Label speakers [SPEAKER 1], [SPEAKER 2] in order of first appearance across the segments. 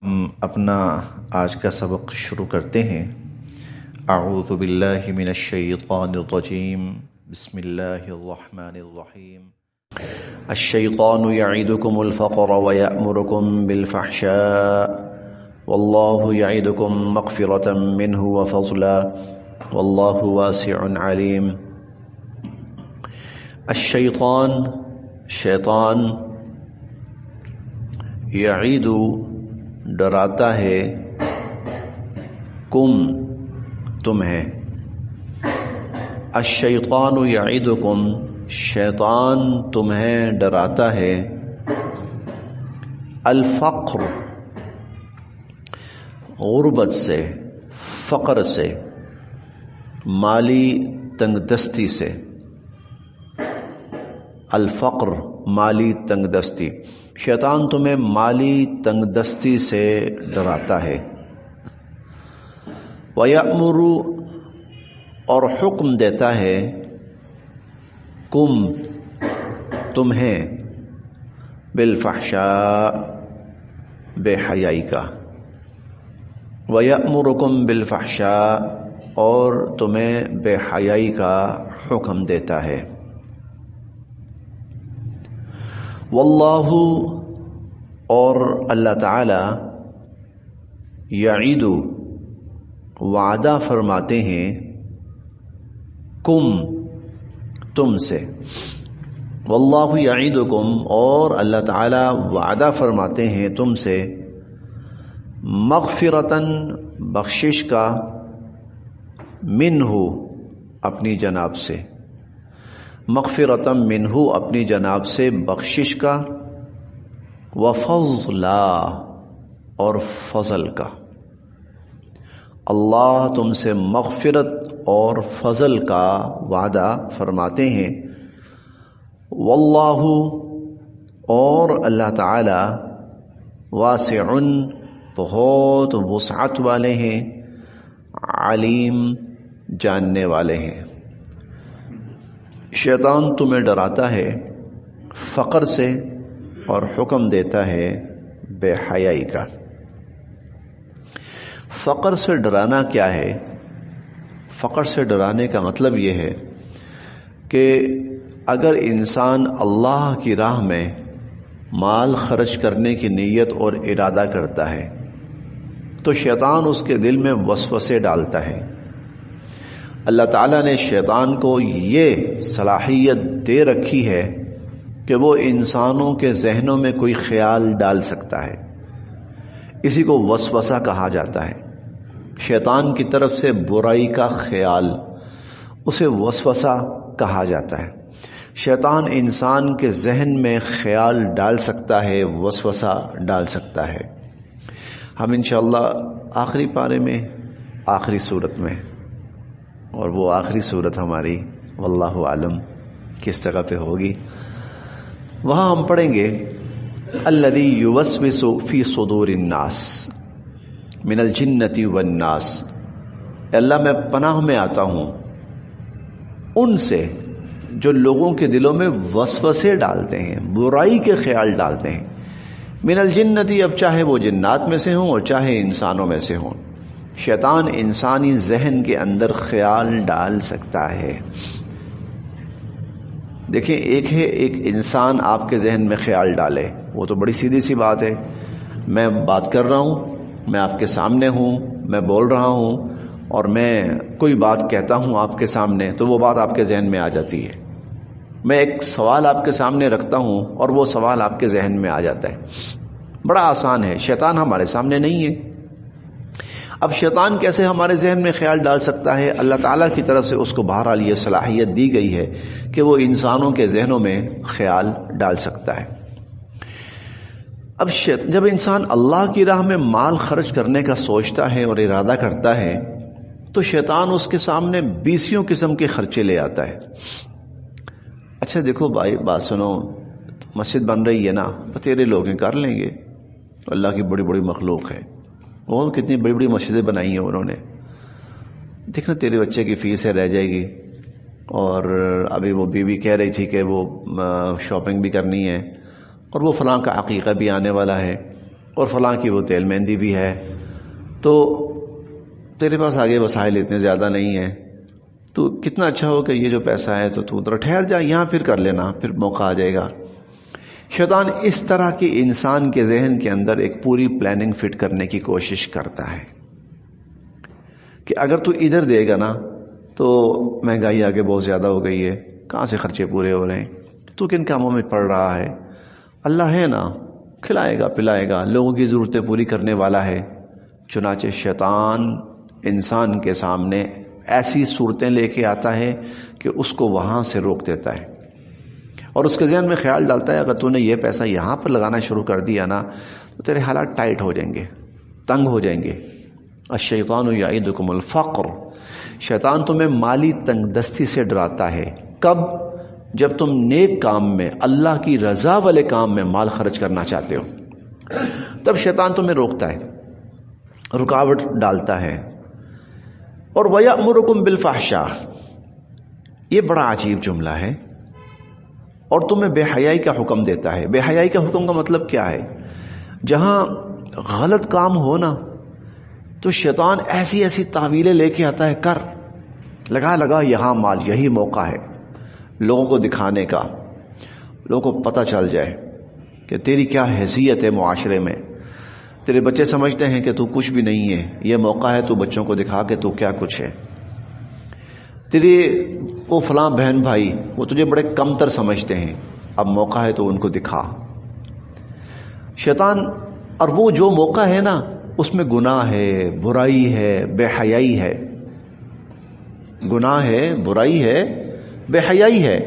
[SPEAKER 1] ہم اپنا آج کا سبق شروع کرتے ہیں۔ اعوذ باللہ من الشیطان الرجیم، بسم اللہ الرحمن الرحیم۔
[SPEAKER 2] الشیطان یعدکم الفقر ویأمرکم بالفحشاء واللہ یعدکم مغفرة منہ وفضلا واللہ واسع علیم۔ الشیطان شیطان یعید ڈراتا ہے، کم تمہیں، الشیطان یعدکم شیطان تمہیں ڈراتا ہے، الفقر غربت سے، فقر سے، مالی تنگ دستی سے، الفقر مالی تنگ دستی، شیطان تمہیں مالی تنگ دستی سے ڈراتا ہے، وَيَأْمُرُ اور حکم دیتا ہے، کم تمہیں، بالفحشاء بے حیائی کا، وَيَأْمُرُكُمْ بِالْفَحْشَاء اور تمہیں بے حیائی کا حکم دیتا ہے، واللہ اور اللہ تعالی یعید وعدہ فرماتے ہیں، کم تم سے، واللہ یعیدکم اور اللہ تعالی وعدہ فرماتے ہیں تم سے، مغفرتاً بخشش کا، منہ اپنی جناب سے، مغفرتاً منہ اپنی جناب سے بخشش کا، وفضلا اور فضل کا، اللہ تم سے مغفرت اور فضل کا وعدہ فرماتے ہیں، واللہ اور اللہ تعالی واسع بہت وسعت والے ہیں، علیم جاننے والے ہیں۔ شیطان تمہیں ڈراتا ہے فقر سے اور حکم دیتا ہے بے حیائی کا۔ فقر سے ڈرانا کیا ہے؟ فقر سے ڈرانے کا مطلب یہ ہے کہ اگر انسان اللہ کی راہ میں مال خرچ کرنے کی نیت اور ارادہ کرتا ہے تو شیطان اس کے دل میں وسوسے ڈالتا ہے۔ اللہ تعالیٰ نے شیطان کو یہ صلاحیت دے رکھی ہے کہ وہ انسانوں کے ذہنوں میں کوئی خیال ڈال سکتا ہے، اسی کو وسوسہ کہا جاتا ہے۔ شیطان کی طرف سے برائی کا خیال، اسے وسوسہ کہا جاتا ہے۔ شیطان انسان کے ذہن میں خیال ڈال سکتا ہے، وسوسہ ڈال سکتا ہے۔ ہم انشاءاللہ آخری پارے میں، آخری صورت میں، اور وہ آخری صورت ہماری واللہ عالم کس جگہ پہ ہوگی، وہاں ہم پڑھیں گے الذی یوسوس فی صدور الناس من الجنۃ والناس، اللہ میں پناہ میں آتا ہوں ان سے جو لوگوں کے دلوں میں وسوسے ڈالتے ہیں، برائی کے خیال ڈالتے ہیں، من الجنۃ، اب چاہے وہ جنات میں سے ہوں اور چاہے انسانوں میں سے ہوں، شیطان انسانی ذہن کے اندر خیال ڈال سکتا ہے۔ دیکھیں، ایک ہے ایک انسان آپ کے ذہن میں خیال ڈالے، وہ تو بڑی سیدھی سی بات ہے، میں بات کر رہا ہوں، میں آپ کے سامنے ہوں، میں بول رہا ہوں اور میں کوئی بات کہتا ہوں آپ کے سامنے تو وہ بات آپ کے ذہن میں آ جاتی ہے۔ میں ایک سوال آپ کے سامنے رکھتا ہوں اور وہ سوال آپ کے ذہن میں آ جاتا ہے، بڑا آسان ہے۔ شیطان ہمارے سامنے نہیں ہے، اب شیطان کیسے ہمارے ذہن میں خیال ڈال سکتا ہے؟ اللہ تعالیٰ کی طرف سے اس کو بہرحال یہ صلاحیت دی گئی ہے کہ وہ انسانوں کے ذہنوں میں خیال ڈال سکتا ہے۔ اب جب انسان اللہ کی راہ میں مال خرچ کرنے کا سوچتا ہے اور ارادہ کرتا ہے تو شیطان اس کے سامنے بیسیوں قسم کے خرچے لے آتا ہے۔ اچھا دیکھو بھائی، بات سنو، مسجد بن رہی ہے نا، تیرے لوگ کر لیں گے، اللہ کی بڑی بڑی مخلوق ہے، وہ کتنی بڑی بڑی مسجدیں بنائی ہیں انہوں نے، دیکھنا تیرے بچے کی فیس ہے رہ جائے گی، اور ابھی وہ بیوی کہہ رہی تھی کہ وہ شاپنگ بھی کرنی ہے، اور وہ فلاں کا عقیقہ بھی آنے والا ہے، اور فلاں کی وہ تیل مہندی بھی ہے، تو تیرے پاس آگے وسائل اتنے زیادہ نہیں ہیں، تو کتنا اچھا ہو کہ یہ جو پیسہ ہے تو ذرا ٹھہر جا، یہاں پھر کر لینا، پھر موقع آ جائے گا۔ شیطان اس طرح کی انسان کے ذہن کے اندر ایک پوری پلاننگ فٹ کرنے کی کوشش کرتا ہے کہ اگر تو ادھر دے گا نا تو مہنگائی آگے بہت زیادہ ہو گئی ہے، کہاں سے خرچے پورے ہو رہے ہیں، تو کن کاموں میں پڑ رہا ہے، اللہ ہے نا، کھلائے گا پلائے گا، لوگوں کی ضرورتیں پوری کرنے والا ہے۔ چنانچہ شیطان انسان کے سامنے ایسی صورتیں لے کے آتا ہے کہ اس کو وہاں سے روک دیتا ہے، اور اس کے ذہن میں خیال ڈالتا ہے اگر تو نے یہ پیسہ یہاں پر لگانا شروع کر دیا نا تو تیرے حالات ٹائٹ ہو جائیں گے، تنگ ہو جائیں گے۔ الشیطان یعیدکم الفقر، شیطان تمہیں مالی تنگ دستی سے ڈراتا ہے۔ کب؟ جب تم نیک کام میں، اللہ کی رضا والے کام میں مال خرچ کرنا چاہتے ہو، تب شیطان تمہیں روکتا ہے، رکاوٹ ڈالتا ہے۔ اور وَيَأْمُرُكُمْ بِالْفَحْشَاءِ، یہ بڑا عجیب جملہ ہے، اور تمہیں بے حیائی کا حکم دیتا ہے۔ بے حیائی کا حکم کا مطلب کیا ہے؟ جہاں غلط کام ہو نا تو شیطان ایسی ایسی تعویلیں لے کے آتا ہے، کر لگا یہاں مال، یہی موقع ہے لوگوں کو دکھانے کا، لوگوں کو پتہ چل جائے کہ تیری کیا حیثیت ہے معاشرے میں، تیرے بچے سمجھتے ہیں کہ تو کچھ بھی نہیں ہے، یہ موقع ہے تو بچوں کو دکھا کہ تو کیا کچھ ہے۔ تیری وہ فلاں بہن بھائی وہ تجھے بڑے کمتر سمجھتے ہیں، اب موقع ہے تو ان کو دکھا۔ شیطان، اور وہ جو موقع ہے نا اس میں گناہ ہے، برائی ہے، بے حیائی ہے، گناہ ہے، برائی ہے، بے حیائی ہے،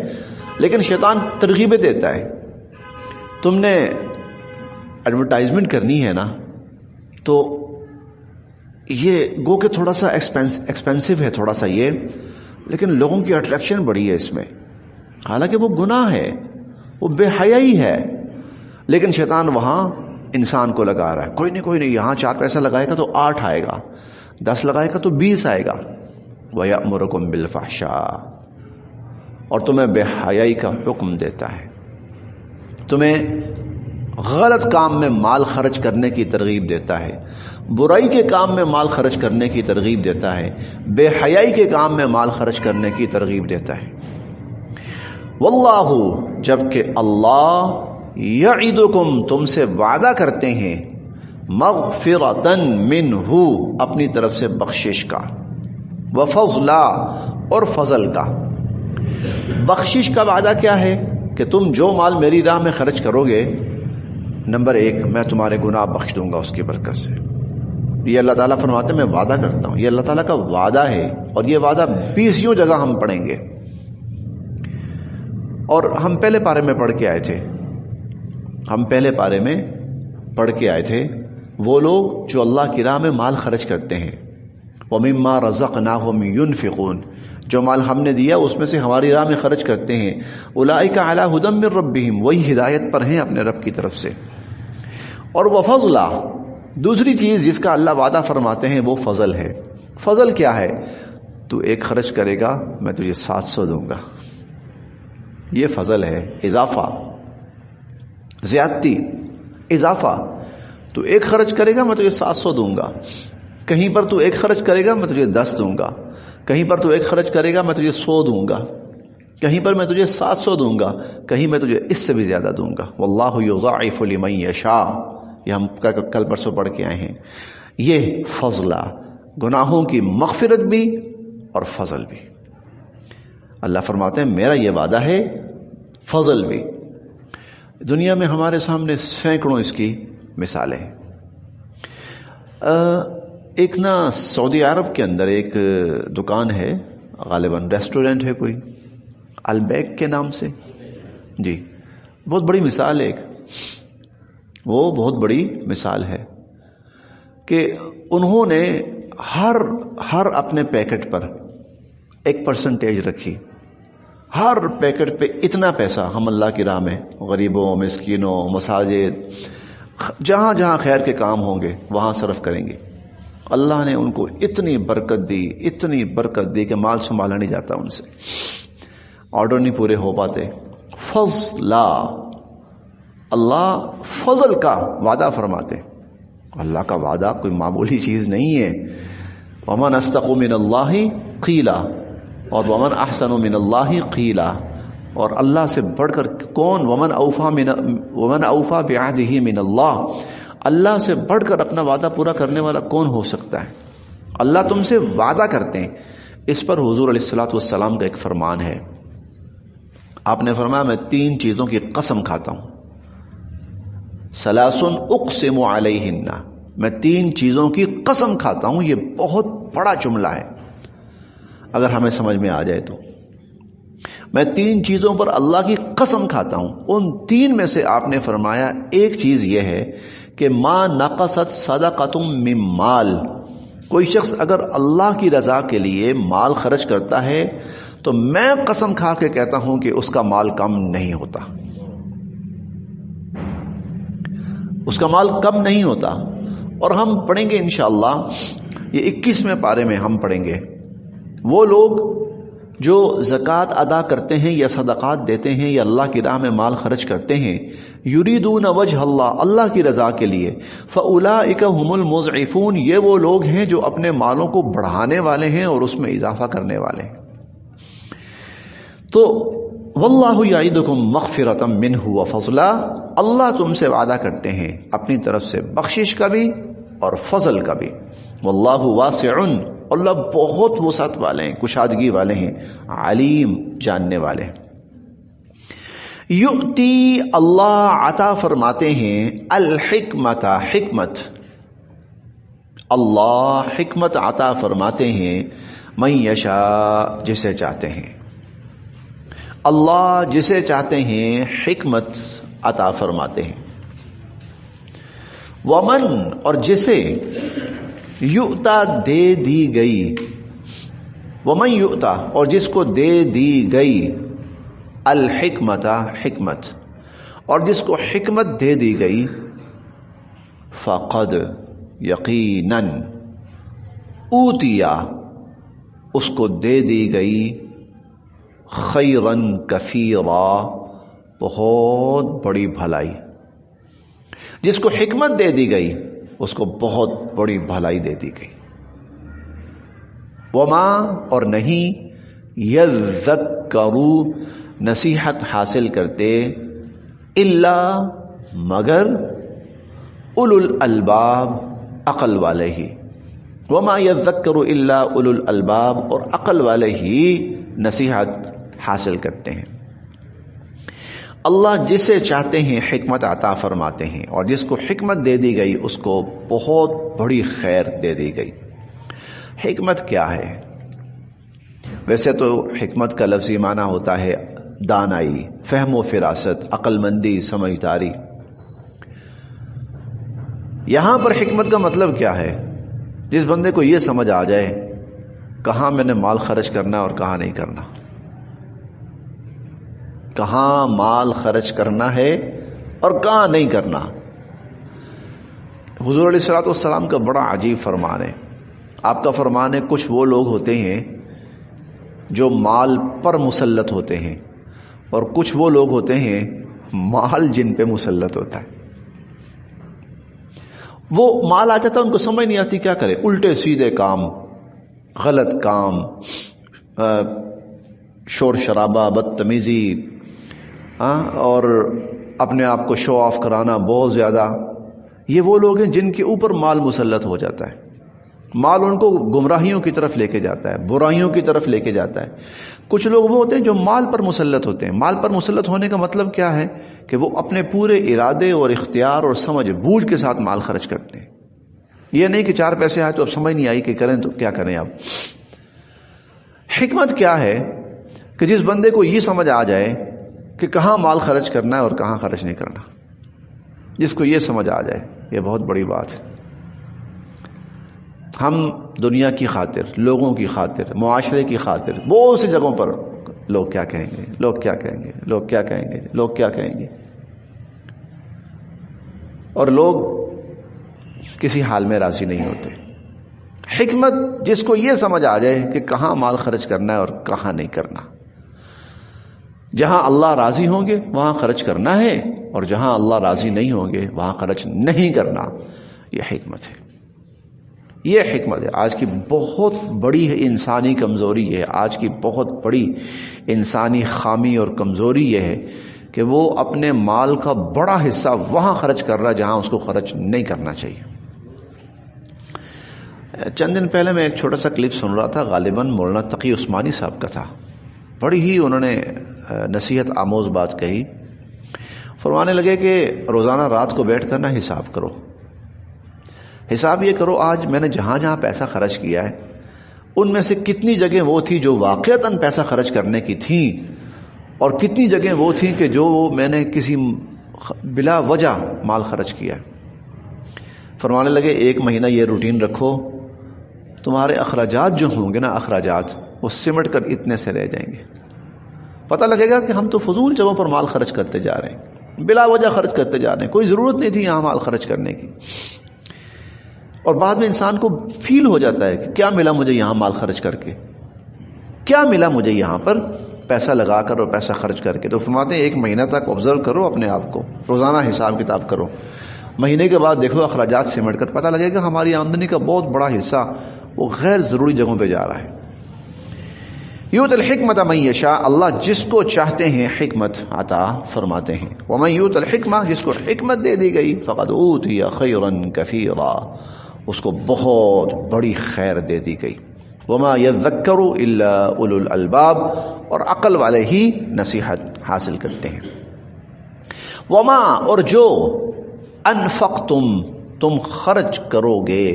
[SPEAKER 2] لیکن شیطان ترغیبیں دیتا ہے۔ تم نے ایڈورٹائزمنٹ کرنی ہے نا تو یہ گو کہ تھوڑا سا ایکسپینسو ہے، تھوڑا سا یہ، لیکن لوگوں کی اٹریکشن بڑی ہے اس میں، حالانکہ وہ گناہ ہے، وہ بے حیائی ہے، لیکن شیطان وہاں انسان کو لگا رہا ہے۔ کوئی نہیں یہاں 4 پیسہ لگائے گا تو 8 آئے گا، 10 لگائے گا تو 20 آئے گا۔ وَيَأْمُرُكُمْ بِالْفَحْشَاءِ، اور تمہیں بے حیائی کا حکم دیتا ہے، تمہیں غلط کام میں مال خرچ کرنے کی ترغیب دیتا ہے، برائی کے کام میں مال خرچ کرنے کی ترغیب دیتا ہے، بے حیائی کے کام میں مال خرچ کرنے کی ترغیب دیتا ہے۔ واللہ، جبکہ اللہ یعدکم، تم سے وعدہ کرتے ہیں، مغفرۃ منہ، اپنی طرف سے بخشش کا، وفضلا، اور فضل کا۔ بخشش کا وعدہ کیا ہے؟ کہ تم جو مال میری راہ میں خرچ کرو گے، نمبر 1 میں تمہارے گناہ بخش دوں گا اس کی برکت سے۔ یہ اللہ تعالیٰ فرماتے ہیں میں وعدہ کرتا ہوں، یہ اللہ تعالیٰ کا وعدہ ہے، اور یہ وعدہ 20 جگہ ہم پڑھیں گے۔ اور ہم پہلے پارے میں پڑھ کے آئے تھے، وہ لوگ جو اللہ کی راہ میں مال خرچ کرتے ہیں، وَمِمَّا رَزَقْنَاهُمْ يُنْفِقُونَ، جو مال ہم نے دیا اس میں سے ہماری راہ میں خرچ کرتے ہیں، اولئک علی ھدی من ربہم، وہی ہدایت پر ہیں اپنے رب کی طرف سے۔ اور وفضلا، دوسری چیز جس کا اللہ وعدہ فرماتے ہیں وہ فضل ہے۔ فضل کیا ہے؟ تو 1 خرچ کرے گا میں تجھے 700 دوں گا، یہ فضل ہے، اضافہ، زیادتی، اضافہ۔ تو 1 خرچ کرے گا میں تجھے 700 دوں گا، کہیں پر تو 1 خرچ کرے گا میں تجھے 10 دوں گا، کہیں پر تو 1 خرچ کرے گا میں تجھے 100 دوں گا، کہیں پر میں تجھے 700 دوں گا، کہیں میں تجھے اس سے بھی زیادہ دوں گا۔ واللہ یضاعف لمن یشاء، یہ ہم کل پرسوں پڑھ کے آئے ہیں۔ یہ فضلہ، گناہوں کی مغفرت بھی اور فضل بھی۔ اللہ فرماتے ہیں میرا یہ وعدہ ہے، فضل بھی۔ دنیا میں ہمارے سامنے سینکڑوں اس کی مثالیں ہیں۔ ایک نا سعودی عرب کے اندر ایک دکان ہے، غالباً ریسٹورنٹ ہے کوئی، البیک کے نام سے، جی، بہت بڑی مثال ہے، ایک وہ بہت بڑی مثال ہے کہ انہوں نے ہر اپنے پیکٹ پر 1% رکھی، ہر پیکٹ پہ اتنا پیسہ ہم اللہ کی راہ میں غریبوں، مسکینوں، مساجد، جہاں جہاں خیر کے کام ہوں گے وہاں صرف کریں گے۔ اللہ نے ان کو اتنی برکت دی کہ مال سنبھالا نہیں جاتا ان سے، آرڈر نہیں پورے ہو پاتے۔ فضلا، اللہ فضل کا وعدہ فرماتے، اللہ کا وعدہ کوئی معمولی چیز نہیں ہے. ومن اصدق من اللہ قیلا اور ومن احسن من اللہ قیلا. اور اللہ سے بڑھ کر کون؟ ومن اوفا بعہدہ من اللہ. اللہ سے بڑھ کر اپنا وعدہ پورا کرنے والا کون ہو سکتا ہے؟ اللہ تم سے وعدہ کرتے ہیں. اس پر حضور علیہ الصلوۃ والسلام کا ایک فرمان ہے. آپ نے فرمایا میں 3 چیزوں کی قسم کھاتا ہوں. ثلاث اقسم علیہن، میں 3 چیزوں کی قسم کھاتا ہوں. یہ بہت بڑا جملہ ہے اگر ہمیں سمجھ میں آ جائے تو. میں 3 چیزوں پر اللہ کی قسم کھاتا ہوں. ان 3 میں سے آپ نے فرمایا ایک چیز یہ ہے کہ ما نقصت صدقۃ من مال. کوئی شخص اگر اللہ کی رضا کے لیے مال خرچ کرتا ہے تو میں قسم کھا کے کہتا ہوں کہ اس کا مال کم نہیں ہوتا، اس کا مال کم نہیں ہوتا. اور ہم پڑھیں گے انشاءاللہ، یہ 21ویں پارے میں ہم پڑھیں گے وہ لوگ جو زکوٰۃ ادا کرتے ہیں یا صدقات دیتے ہیں یا اللہ کی راہ میں مال خرچ کرتے ہیں، یریدون وجہ اللہ، اللہ کی رضا کے لیے، فاولئک هم المضعفون، یہ وہ لوگ ہیں جو اپنے مالوں کو بڑھانے والے ہیں اور اس میں اضافہ کرنے والے ہیں. تو واللہ یعدکم مغفرۃ منہ وفضلا، اللہ تم سے وعدہ کرتے ہیں اپنی طرف سے بخشش کا بھی اور فضل کا بھی. واللہ واسع، اللہ بہت وسعت والے ہیں، کشادگی والے ہیں، علیم، جاننے والے ہیں. یؤتی، اللہ عطا فرماتے ہیں، الحکمت، حکمت، اللہ حکمت عطا فرماتے ہیں، من یشاء، جسے چاہتے ہیں. اللہ جسے چاہتے ہیں حکمت عطا فرماتے ہیں. ومن، اور جسے یؤتا، دے دی گئی، ومن یؤتا، اور جس کو دے دی گئی، الحکمت، حکمت، اور جس کو حکمت دے دی گئی، فقد، یقیناً، اوتیا، اس کو دے دی گئی، خیرن کثیرا، بہت بڑی بھلائی. جس کو حکمت دے دی گئی اس کو بہت بڑی بھلائی دے دی گئی. وما، اور نہیں، یذکروا، نصیحت حاصل کرتے، الا، مگر، اولو الالباب، عقل والے ہی. وما یذکر الا اولو الالباب، اور عقل والے ہی نصیحت حاصل کرتے ہیں. اللہ جسے چاہتے ہیں حکمت عطا فرماتے ہیں، اور جس کو حکمت دے دی گئی اس کو بہت بڑی خیر دے دی گئی. حکمت کیا ہے؟ ویسے تو حکمت کا لفظی معنی ہوتا ہے دانائی، فہم و فراست، عقل مندی، سمجھداری. یہاں پر حکمت کا مطلب کیا ہے؟ جس بندے کو یہ سمجھ آ جائے کہاں میں نے مال خرچ کرنا اور کہاں نہیں کرنا، کہاں مال خرچ کرنا ہے اور کہاں نہیں کرنا. حضور علیہ الصلوۃ والسلام کا بڑا عجیب فرمان ہے. آپ کا فرمان ہے کچھ وہ لوگ ہوتے ہیں جو مال پر مسلط ہوتے ہیں، اور کچھ وہ لوگ ہوتے ہیں مال جن پہ مسلط ہوتا ہے. وہ مال آ جاتا ہے، ان کو سمجھ نہیں آتی کیا کرے، الٹے سیدھے کام، غلط کام، شور شرابہ، بدتمیزی، اور اپنے آپ کو شو آف کرانا بہت زیادہ. یہ وہ لوگ ہیں جن کے اوپر مال مسلط ہو جاتا ہے. مال ان کو گمراہیوں کی طرف لے کے جاتا ہے، برائیوں کی طرف لے کے جاتا ہے. کچھ لوگ وہ ہوتے ہیں جو مال پر مسلط ہوتے ہیں. مال پر مسلط ہونے کا مطلب کیا ہے کہ وہ اپنے پورے ارادے اور اختیار اور سمجھ بوجھ کے ساتھ مال خرچ کرتے ہیں. یہ نہیں کہ 4 پیسے آئے تو اب سمجھ نہیں آئی کہ کریں تو کیا کریں. اب حکمت کیا ہے کہ جس بندے کو یہ سمجھ آ جائے کہ کہاں مال خرچ کرنا ہے اور کہاں خرچ نہیں کرنا. جس کو یہ سمجھ آ جائے، یہ بہت بڑی بات ہے. ہم دنیا کی خاطر، لوگوں کی خاطر، معاشرے کی خاطر بہت سی جگہوں پر لوگ کیا کہیں گے، لوگ کیا کہیں گے، لوگ کیا کہیں گے، لوگ کیا کہیں گے، اور لوگ کسی حال میں راضی نہیں ہوتے. حکمت جس کو یہ سمجھ آ جائے کہ کہاں مال خرچ کرنا ہے اور کہاں نہیں کرنا. جہاں اللہ راضی ہوں گے وہاں خرچ کرنا ہے، اور جہاں اللہ راضی نہیں ہوں گے وہاں خرچ نہیں کرنا. یہ حکمت ہے، یہ حکمت ہے۔ آج کی بہت بڑی انسانی کمزوری ہے، آج کی بہت بڑی انسانی خامی اور کمزوری یہ ہے کہ وہ اپنے مال کا بڑا حصہ وہاں خرچ کر رہا ہے جہاں اس کو خرچ نہیں کرنا چاہیے۔ چند دن پہلے میں ایک چھوٹا سا کلپ سن رہا تھا، غالباً مولانا تقی عثمانی صاحب کا تھا، بڑی ہی انہوں نے نصیحت آموز بات کہی۔ فرمانے لگے کہ روزانہ رات کو بیٹھ کر نہ حساب کرو، حساب یہ کرو آج میں نے جہاں جہاں پیسہ خرچ کیا ہے ان میں سے کتنی جگہ وہ تھی جو واقعتاً پیسہ خرچ کرنے کی تھیں، اور کتنی جگہ وہ تھیں کہ جو میں نے کسی بلا وجہ مال خرچ کیا۔ فرمانے لگے ایک مہینہ یہ روٹین رکھو، تمہارے اخراجات جو ہوں گے نا، اخراجات وہ سمٹ کر اتنے سے رہ جائیں گے۔ پتہ لگے گا کہ ہم تو فضول جگہوں پر مال خرچ کرتے جا رہے ہیں، بلا وجہ خرچ کرتے جا رہے ہیں، کوئی ضرورت نہیں تھی یہاں مال خرچ کرنے کی۔ اور بعد میں انسان کو فیل ہو جاتا ہے کہ کیا ملا مجھے یہاں مال خرچ کر کے، کیا ملا مجھے یہاں پر پیسہ لگا کر اور پیسہ خرچ کر کے۔ تو فرماتے ہیں ایک مہینہ تک آبزرو کرو اپنے آپ کو، روزانہ حساب کتاب کرو، مہینے کے بعد دیکھو اخراجات سمٹ کر پتہ لگے گا ہماری آمدنی کا بہت بڑا حصہ وہ غیر ضروری جگہوں پہ جا رہا ہے۔ یؤتی الحکمت من یشاء، اللہ جس کو چاہتے ہیں حکمت عطا فرماتے ہیں۔ ومن یؤت الحکمہ، جس کو حکمت دے دی گئی، فقد اوتی خیرا کثیرا، اس کو بہت بڑی خیر دے دی گئی۔ وما یذکر الا اولو الالباب، اور عقل والے ہی نصیحت حاصل کرتے ہیں۔ وما، اور جو انفقتم، تم خرچ کرو گے،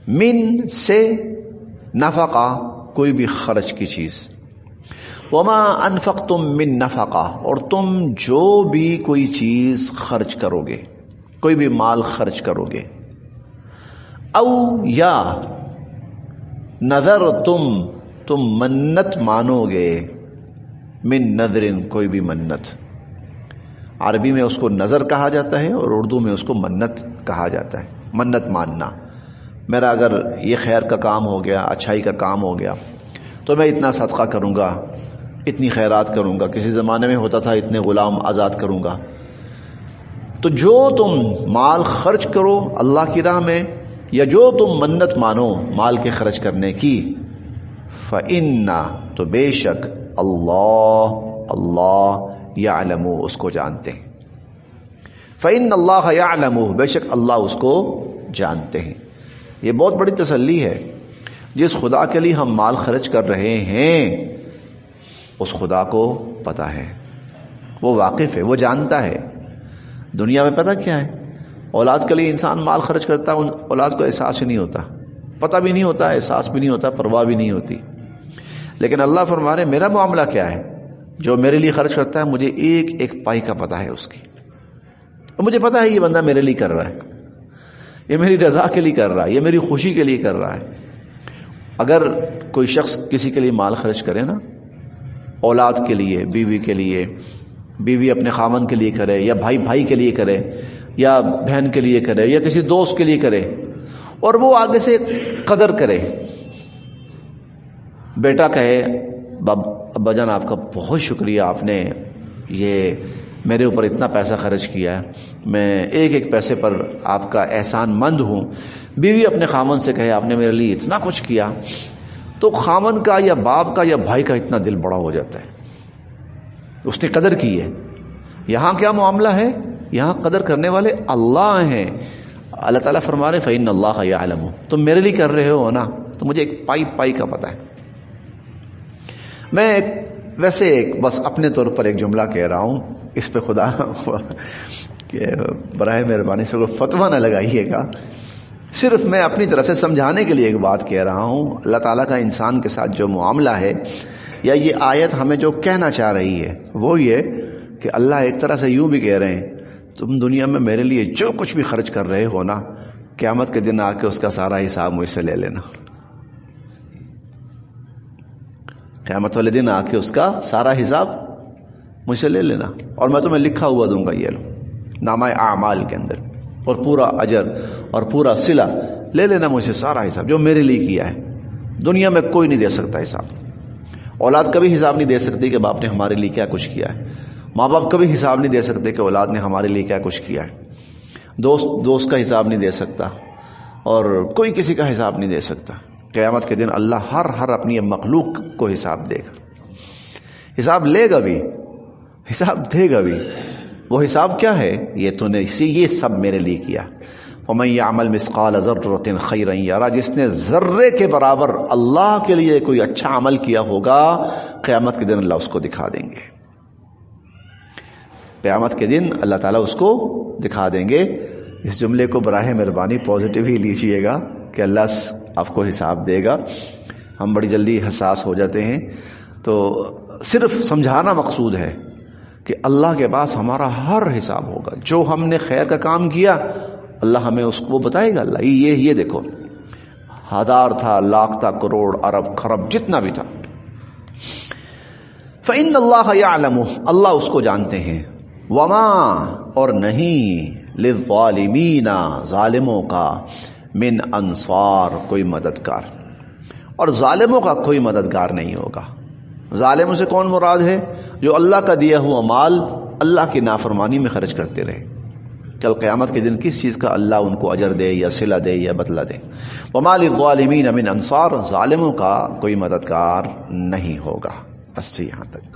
[SPEAKER 2] من سے نفقہ، کوئی بھی خرچ کی چیز، وما انفقتم من نفقہ، اور تم جو بھی کوئی چیز خرچ کرو گے، کوئی بھی مال خرچ کرو گے، او یا نظر تم منت مانو گے، من نظر، کوئی بھی منت، عربی میں اس کو نظر کہا جاتا ہے اور اردو میں اس کو منت کہا جاتا ہے۔ منت ماننا، میرا اگر یہ خیر کا کام ہو گیا، اچھائی کا کام ہو گیا تو میں اتنا صدقہ کروں گا، اتنی خیرات کروں گا، کسی زمانے میں ہوتا تھا اتنے غلام آزاد کروں گا۔ تو جو تم مال خرچ کرو اللہ کی راہ میں، یا جو تم منت مانو مال کے خرچ کرنے کی، فَإِنَّ، تو بے شک، اللہ یعلم، اس کو جانتے ہیں۔ فَإِنَّ اللَّهَ يَعْلَمُ، بے شک اللہ اس کو جانتے ہیں۔ یہ بہت بڑی تسلی ہے، جس خدا کے لیے ہم مال خرچ کر رہے ہیں اس خدا کو پتا ہے، وہ واقف ہے، وہ جانتا ہے۔ دنیا میں پتہ کیا ہے، اولاد کے لیے انسان مال خرچ کرتا ہے، ان اولاد کو احساس ہی نہیں ہوتا، پتہ بھی نہیں ہوتا، احساس بھی نہیں ہوتا، پرواہ بھی نہیں ہوتی۔ لیکن اللہ فرما رہے میرا معاملہ کیا ہے، جو میرے لیے خرچ کرتا ہے مجھے ایک ایک پائی کا پتہ ہے اس کی، مجھے پتہ ہے یہ بندہ میرے لیے کر رہا ہے، یہ میری رضا کے لیے کر رہا ہے، یہ میری خوشی کے لیے کر رہا ہے۔ اگر کوئی شخص کسی کے لیے مال خرچ کرے نا، اولاد کے لیے، بیوی کے لیے، بیوی اپنے خاوند کے لیے کرے، یا بھائی کے لیے کرے، یا بہن کے لیے کرے، یا کسی دوست کے لیے کرے، اور وہ آگے سے قدر کرے، بیٹا کہے ابا جان آپ کا بہت شکریہ، آپ نے یہ میرے اوپر اتنا پیسہ خرچ کیا ہے، میں ایک ایک پیسے پر آپ کا احسان مند ہوں۔ بیوی اپنے خامن سے کہے آپ نے میرے لیے اتنا کچھ کیا، تو خامن کا یا باپ کا یا بھائی کا اتنا دل بڑا ہو جاتا ہے، اس نے قدر کی ہے۔ یہاں کیا معاملہ ہے، یہاں قدر کرنے والے اللہ ہیں۔ اللہ تعالیٰ فرما رہے فَإِنَّ اللَّهَ يَعْلَمُ، تم میرے لیے کر رہے ہو نا، تو مجھے ایک پائی کا پتہ ہے۔ میں ویسے بس اپنے طور پر ایک جملہ کہہ رہا ہوں، اس پہ خدا کہ براہ مہربانی سے کوئی فتویٰ نہ لگائیے گا، صرف میں اپنی طرف سے سمجھانے کے لیے ایک بات کہہ رہا ہوں۔ اللہ تعالیٰ کا انسان کے ساتھ جو معاملہ ہے، یا یہ آیت ہمیں جو کہنا چاہ رہی ہے وہ یہ کہ اللہ ایک طرح سے یوں بھی کہہ رہے ہیں تم دنیا میں میرے لیے جو کچھ بھی خرچ کر رہے ہو نا، قیامت کے دن آ کے اس کا سارا حساب مجھ سے لے لینا، قیامت والے دن آ کے اس کا سارا حساب مجھ سے لے لینا، اور میں تمہیں لکھا ہوا دوں گا، یہ لو نامہ اعمال کے اندر، اور پورا اجر اور پورا صلہ لے لینا مجھ سے سارا حساب جو میرے لیے کیا ہے۔ دنیا میں کوئی نہیں دے سکتا حساب، اولاد کبھی حساب نہیں دے سکتی کہ باپ نے ہمارے لیے کیا کچھ کیا ہے، ماں باپ کبھی حساب نہیں دے سکتے کہ اولاد نے ہمارے لیے کیا کچھ کیا ہے۔ دوست کا حساب نہیں دے سکتا اور کوئی کسی کا حساب نہیں دے سکتا. قیامت کے دن اللہ ہر اپنی مخلوق کو حساب دے گا، حساب لے گا بھی، حساب دے گا بھی. وہ حساب کیا ہے؟ یہ سب میرے لیے کیا. وَمَن يَعْمَلْ مِثْقَالَ ذَرَّةٍ خَيْرًا يَرَهُ، جس نے ذرے کے برابر اللہ کے لیے کوئی اچھا عمل کیا ہوگا قیامت کے دن اللہ اس کو دکھا دیں گے. قیامت کے دن اللہ تعالیٰ اس کو دکھا دیں گے. اس جملے کو براہ مہربانی پازیٹیو ہی لیجئے گا کہ اللہ آپ کو حساب دے گا. ہم بڑی جلدی حساس ہو جاتے ہیں، تو صرف سمجھانا مقصود ہے کہ اللہ کے پاس ہمارا ہر حساب ہوگا. جو ہم نے خیر کا کام کیا اللہ ہمیں اس کو بتائے گا. اللہ یہ دیکھو، 1000 تھا، لاکھ تھا، کروڑ، ارب، خرب، جتنا بھی تھا. فإن اللہ یعلم، اللہ اس کو جانتے ہیں. وما، اور نہیں، للظالمین، ظالموں کا، من انصار، کوئی مددگار. اور ظالموں کا کوئی مددگار نہیں ہوگا. ظالموں سے کون مراد ہے؟ جو اللہ کا دیا ہوا مال اللہ کی نافرمانی میں خرچ کرتے رہے. کل قیامت کے دن کس چیز کا اللہ ان کو اجر دے یا صلہ دے یا بدلہ دے. وما للظالمین من انصار، ظالموں کا کوئی مددگار نہیں ہوگا. بس یہاں تک.